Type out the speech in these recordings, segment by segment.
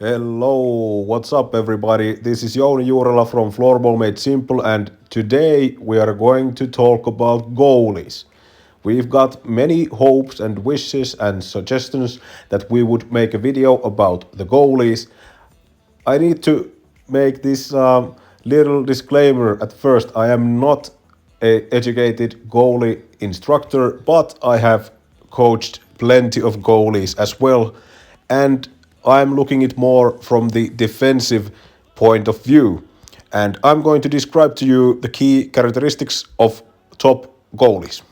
Hello, what's up everybody? This is Jouni Juurela from Florbal Made Simple and today we are going to talk about goalies. We've got many hopes and wishes and suggestions that we would make a video about the goalies. I need to make this little disclaimer at first. I am not a educated goalie instructor, but I have coached plenty of goalies as well, and I'm looking it more from the defensive point of view. And I'm going to describe to you the key characteristics of top goalies.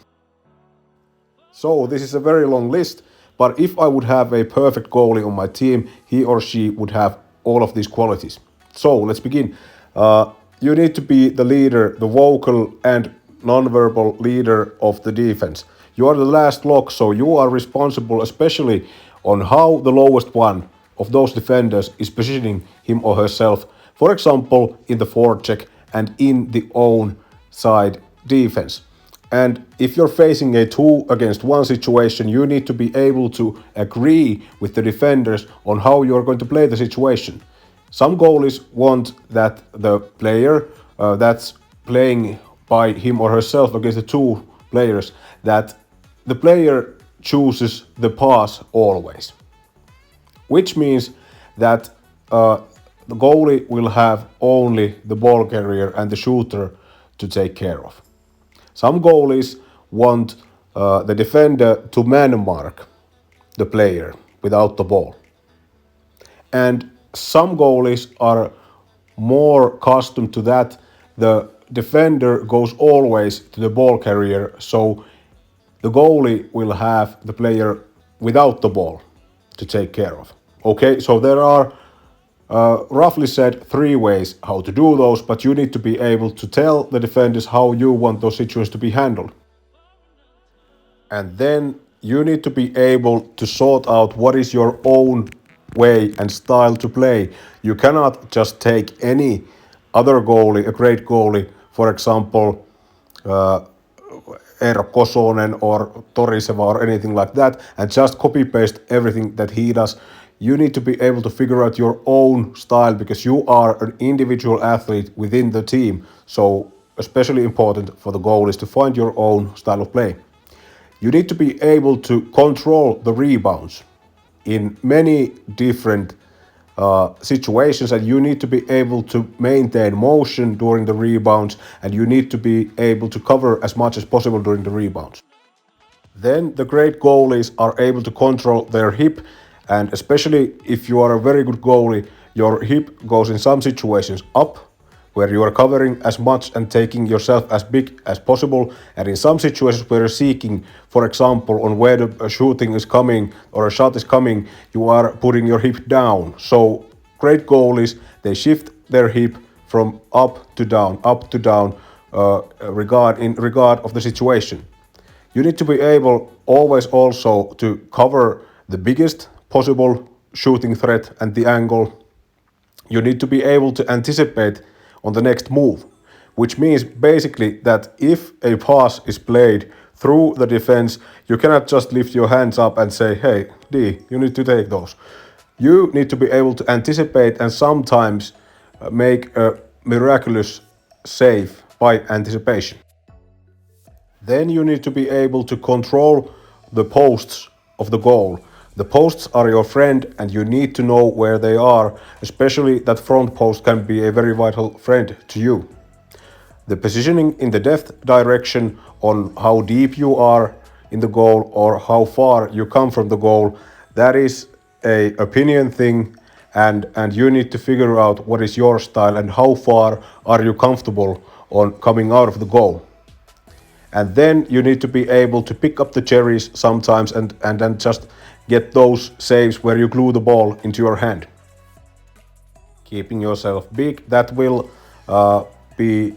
So this is a very long list, but if I would have a perfect goalie on my team, he or she would have all of these qualities. So let's begin. You need to be the leader, the vocal and non-verbal leader of the defense. You are the last lock, so you are responsible especially on how the lowest one of those defenders is positioning him or herself. For example, in the forecheck and in the own side defense. And if you're facing a 2-against-1 situation, you need to be able to agree with the defenders on how you're going to play the situation. Some goalies want that the player that's playing by him or herself against the two players, that the player chooses the pass always. Which means that the goalie will have only the ball carrier and the shooter to take care of. Some goalies want the defender to man mark the player without the ball. And some goalies are more accustomed to that. The defender goes always to the ball carrier, so the goalie will have the player without the ball to take care of. Okay, so there are roughly said 3 ways how to do those, but you need to be able to tell the defenders how you want those situations to be handled. And then you need to be able to sort out what is your own way and style to play. You cannot just take any other goalie, a great goalie, for example, Eero Kosonen or Toriseva or anything like that, and just copy paste everything that he does. You need to be able to figure out your own style because you are an individual athlete within the team. So especially important for the goal is to find your own style of play. You need to be able to control the rebounds in many different situations, and you need to be able to maintain motion during the rebounds, and you need to be able to cover as much as possible during the rebounds. Then the great goalies are able to control their hip, and especially if you are a very good goalie, your hip goes in some situations up, where you are covering as much and taking yourself as big as possible, and in some situations where you're seeking, for example, on where the shooting is coming or a shot is coming, you are putting your hip down. So great goalies, they shift their hip from up to down, in regard of the situation. You need to be able always also to cover the biggest possible shooting threat and the angle. You need to be able to anticipate on the next move, which means basically that if a pass is played through the defense, you cannot just lift your hands up and say, hey, D, you need to take those. You need to be able to anticipate and sometimes make a miraculous save by anticipation. Then you need to be able to control the posts of the goal. The posts are your friend and you need to know where they are, especially that front post can be a very vital friend to you. The positioning in the depth direction on how deep you are in the goal or how far you come from the goal, that is a opinion thing, and you need to figure out what is your style and how far are you comfortable on coming out of the goal. And then you need to be able to pick up the cherries sometimes and then just get those saves where you glue the ball into your hand. Keeping yourself big, that will be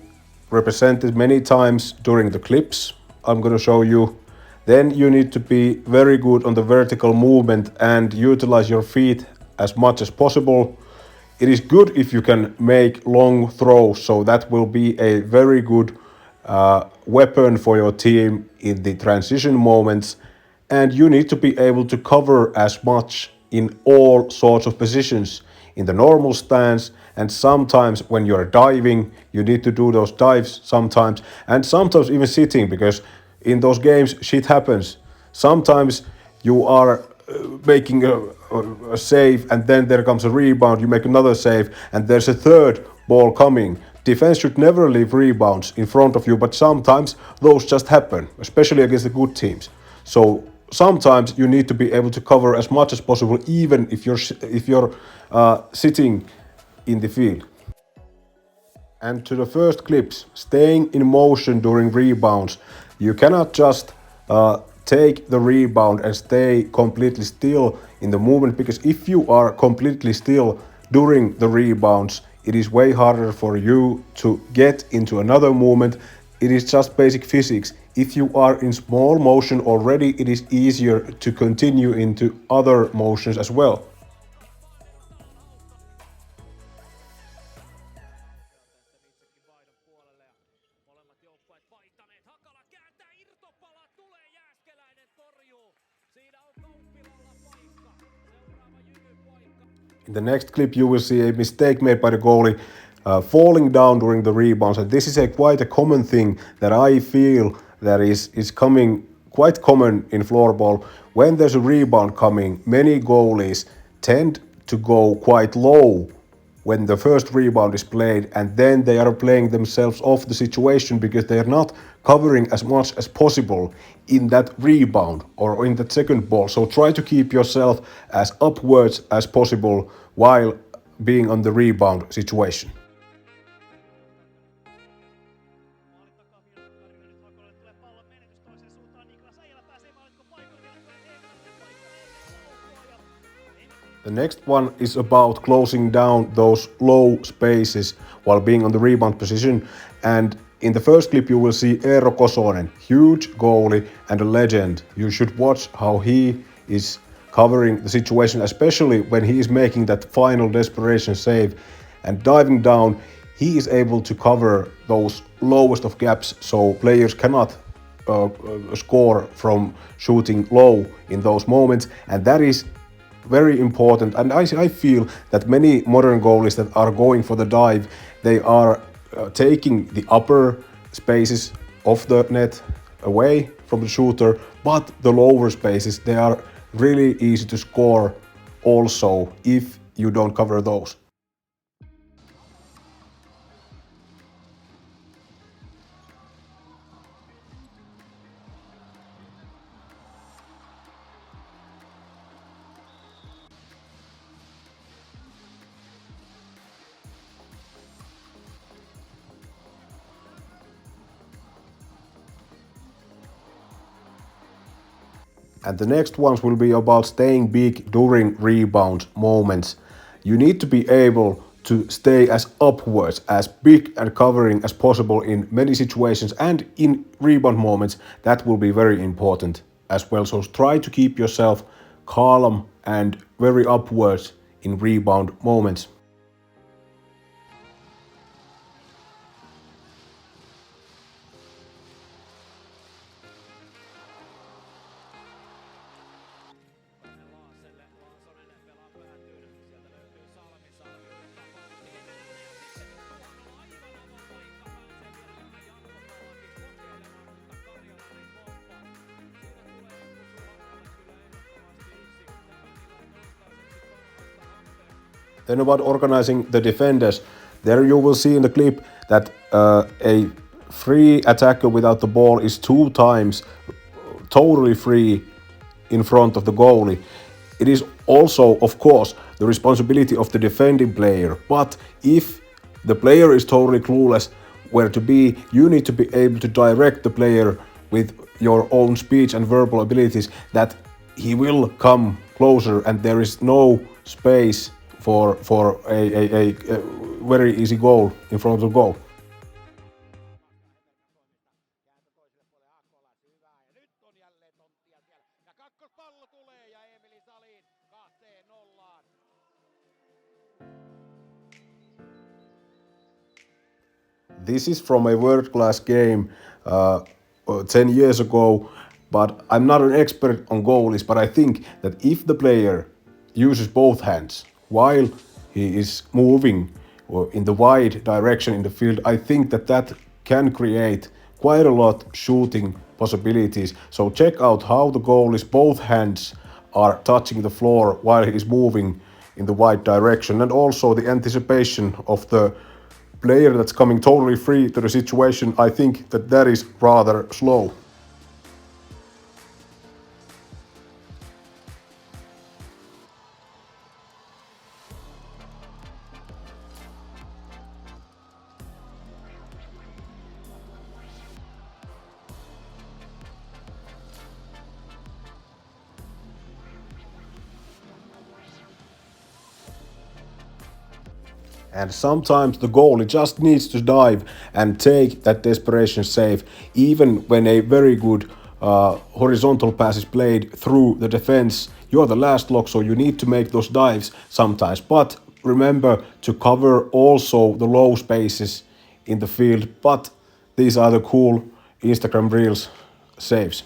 represented many times during the clips I'm going to show you. Then you need to be very good on the vertical movement and utilize your feet as much as possible. It is good if you can make long throws, so that will be a very good weapon for your team in the transition moments. And you need to be able to cover as much in all sorts of positions in the normal stance, and sometimes when you're diving, you need to do those dives sometimes, and sometimes even sitting, because in those games shit happens. Sometimes you are making a save, and then there comes a rebound, you make another save, and there's a third ball coming. Defense should never leave rebounds in front of you, but sometimes those just happen, especially against the good teams. So sometimes you need to be able to cover as much as possible, even if you're sitting in the field. And to the first clips, staying in motion during rebounds. You cannot just take the rebound and stay completely still in the movement, because if you are completely still during the rebounds, it is way harder for you to get into another movement. It is just basic physics. If you are in small motion already, it is easier to continue into other motions as well. In the next clip, you will see a mistake made by the goalie falling down during the rebounds. And this is quite a common thing that I feel that is coming quite common in floorball. When there's a rebound coming, many goalies tend to go quite low when the first rebound is played, and then they are playing themselves off the situation because they are not covering as much as possible in that rebound or in that second ball. So try to keep yourself as upwards as possible while being on the rebound situation. The next one is about closing down those low spaces while being on the rebound position. And in the first clip you will see Eero Kosonen, huge goalie and a legend. You should watch how he is covering the situation, especially when he is making that final desperation save and diving down. He is able to cover those lowest of gaps, so players cannot score from shooting low in those moments, and that is very important. And I feel that many modern goalies that are going for the dive, they are taking the upper spaces of the net away from the shooter, but the lower spaces, they are really easy to score also if you don't cover those. And the next ones will be about staying big during rebound moments. You need to be able to stay as upwards, as big and covering as possible in many situations, and in rebound moments that will be very important as well. So try to keep yourself calm and very upwards in rebound moments. Then about organizing the defenders, there you will see in the clip that a free attacker without the ball is 2 times totally free in front of the goalie. It is also, of course, the responsibility of the defending player, but if the player is totally clueless where to be, you need to be able to direct the player with your own speech and verbal abilities that he will come closer and there is no space for a very easy goal in front of the goal. This is from a world-class game 10 years ago, but I'm not an expert on goalies, but I think that if the player uses both hands while he is moving in the wide direction in the field, I think that can create quite a lot shooting possibilities. So check out how the goalie's both hands are touching the floor while he is moving in the wide direction, and also the anticipation of the player that's coming totally free to the situation. I think that is rather slow. And sometimes the goalie just needs to dive and take that desperation save, even when a very good horizontal pass is played through the defense. You're the last lock, so you need to make those dives sometimes. But remember to cover also the low spaces in the field. But these are the cool Instagram Reels saves.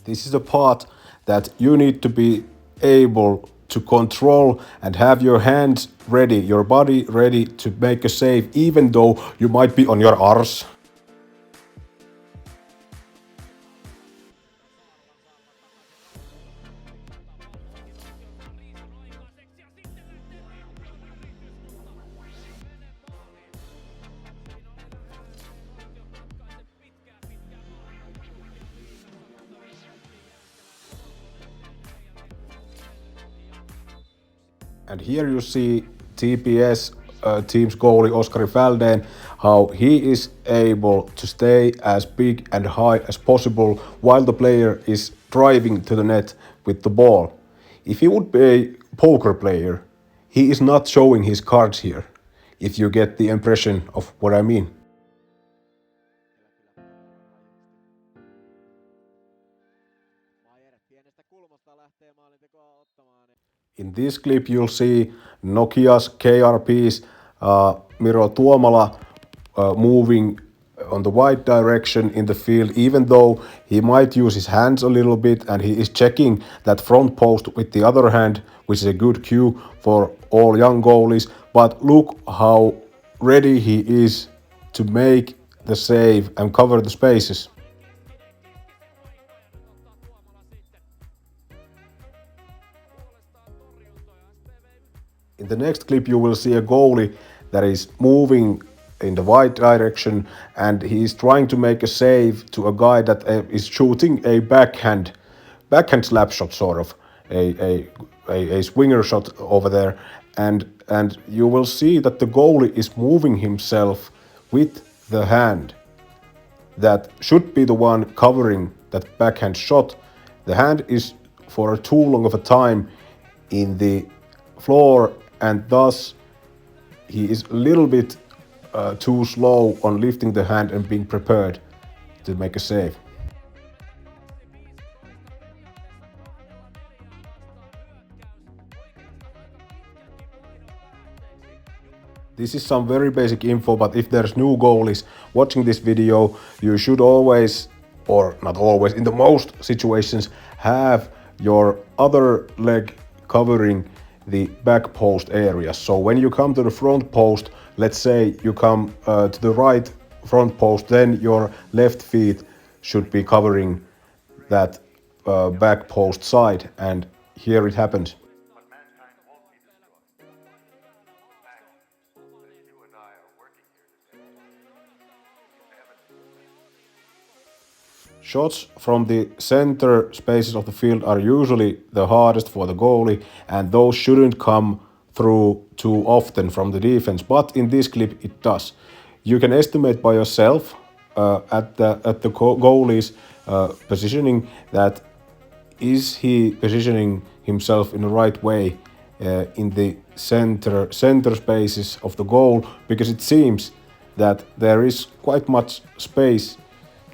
This is a part that you need to be able to control and have your hands ready, your body ready to make a save, even though you might be on your arse. And here you see TPS team's goalie Oskari Fälldén, how he is able to stay as big and high as possible while the player is driving to the net with the ball. If he would be a poker player, he is not showing his cards here, if you get the impression of what I mean. In this clip you'll see Nokia's KRP's Miro Tuomala moving on the right direction in the field, even though he might use his hands a little bit and he is checking that front post with the other hand, which is a good cue for all young goalies. But look how ready he is to make the save and cover the spaces. In the next clip you will see a goalie that is moving in the right direction and he is trying to make a save to a guy that is shooting a backhand slap shot, sort of a swinger shot over there, and you will see that the goalie is moving himself with the hand that should be the one covering that backhand shot. The hand is for too long of a time in the floor, and thus he is a little bit too slow on lifting the hand and being prepared to make a save. This is some very basic info, but if there's new goalies watching this video, you should always, or not always, in the most situations, have your other leg covering the back post area. So when you come to the front post, let's say you come to the right front post, then your left feet should be covering that back post side, and here it happens. Shots from the center spaces of the field are usually the hardest for the goalie, and those shouldn't come through too often from the defense, but in this clip it does. You can estimate by yourself at the goalie's positioning, that is he positioning himself in the right way in the center spaces of the goal, because it seems that there is quite much space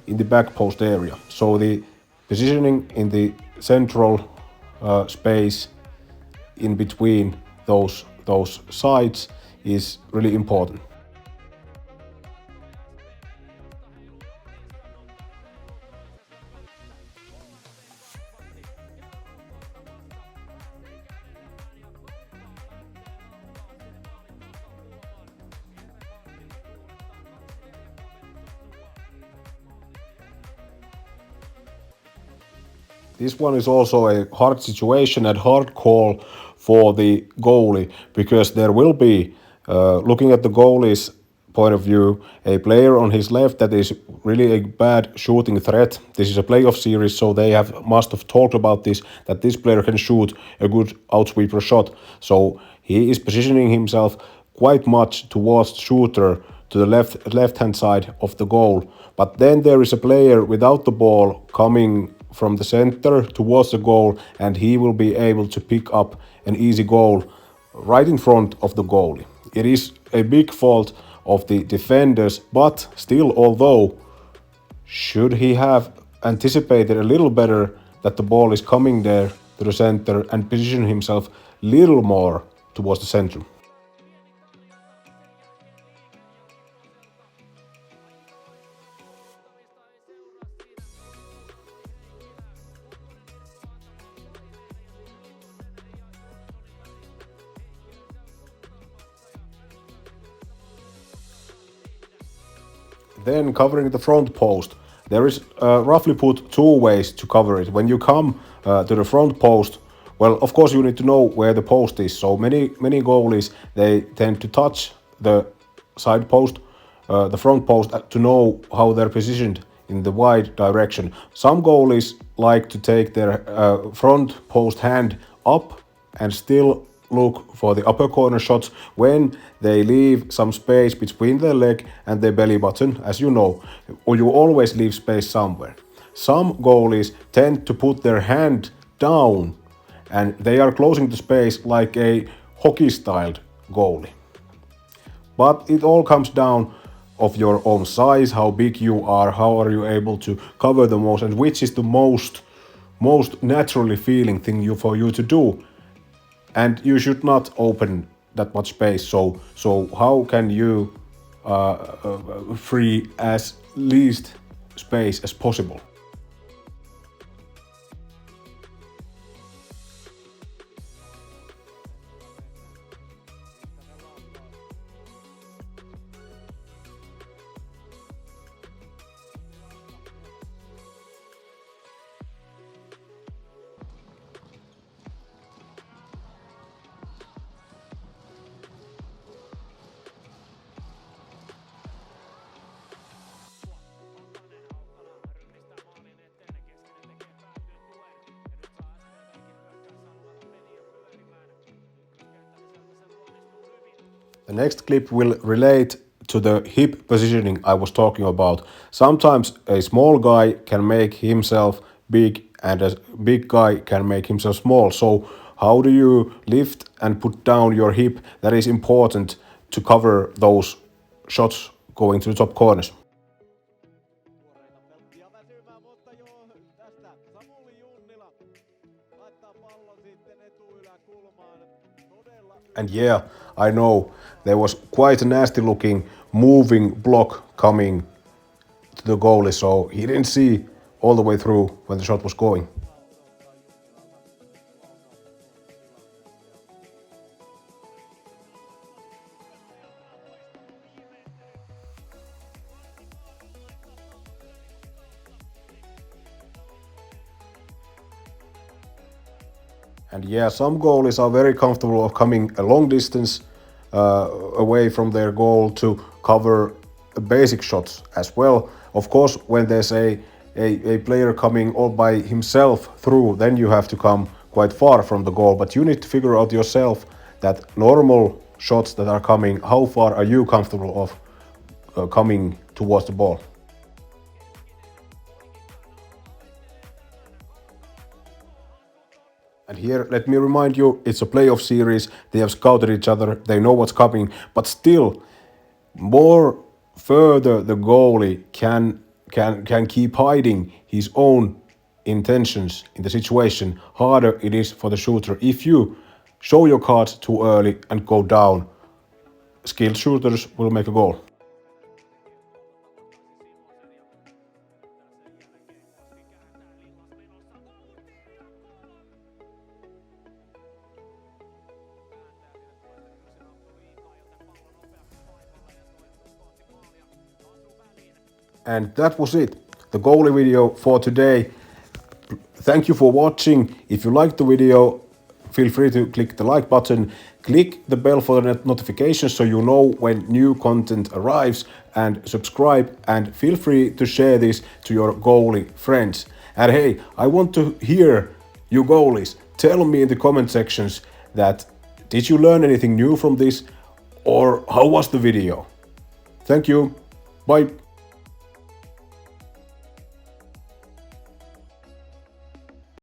in the back post area. So the positioning in the central space in between those sides is really important. This one is also a hard situation and hard call for the goalie because there will be, looking at the goalie's point of view, a player on his left that is really a bad shooting threat. This is a playoff series, so they must have talked about this, that this player can shoot a good outsweeper shot. So he is positioning himself quite much towards the shooter to the left-hand side of the goal. But then there is a player without the ball coming from the center towards the goal, and he will be able to pick up an easy goal right in front of the goalie. It is a big fault of the defenders, but still, although, should he have anticipated a little better that the ball is coming there to the center and position himself a little more towards the center. Then covering the front post, there is roughly put two ways to cover it. When you come to the front post, well, of course you need to know where the post is. So many goalies, they tend to touch the side post, the front post, to know how they're positioned in the wide direction. Some goalies like to take their front post hand up and still look for the upper corner shots when they leave some space between their leg and their belly button, as you know, or you always leave space somewhere. Some goalies tend to put their hand down and they are closing the space like a hockey-styled goalie. But it all comes down of your own size, how big you are, how are you able to cover the most, and which is the most naturally feeling thing for you to do. And you should not open that much space. So how can you free as least space as possible? The next clip will relate to the hip positioning I was talking about. Sometimes a small guy can make himself big and a big guy can make himself small. So how do you lift and put down your hip? That is important to cover those shots going to the top corners. And yeah, I know there was quite a nasty looking moving block coming to the goalie, so he didn't see all the way through when the shot was going. And yeah, some goalies are very comfortable of coming a long distance away from their goal to cover basic shots as well. Of course, when there's a player coming all by himself through, then you have to come quite far from the goal. But you need to figure out yourself that normal shots that are coming, how far are you comfortable of coming towards the ball. And here, let me remind you, it's a playoff series. They have scouted each other. They know what's coming. But still, more further the goalie can keep hiding his own intentions in the situation, harder it is for the shooter. If you show your cards too early and go down, skilled shooters will make a goal. And that was it, the goalie video for today. Thank you for watching. If you liked the video, feel free to click the like button, click the bell for the notifications so you know when new content arrives, and subscribe, and feel free to share this to your goalie friends. And hey, I want to hear you goalies. Tell me in the comment sections that did you learn anything new from this, or how was the video? Thank you. Bye.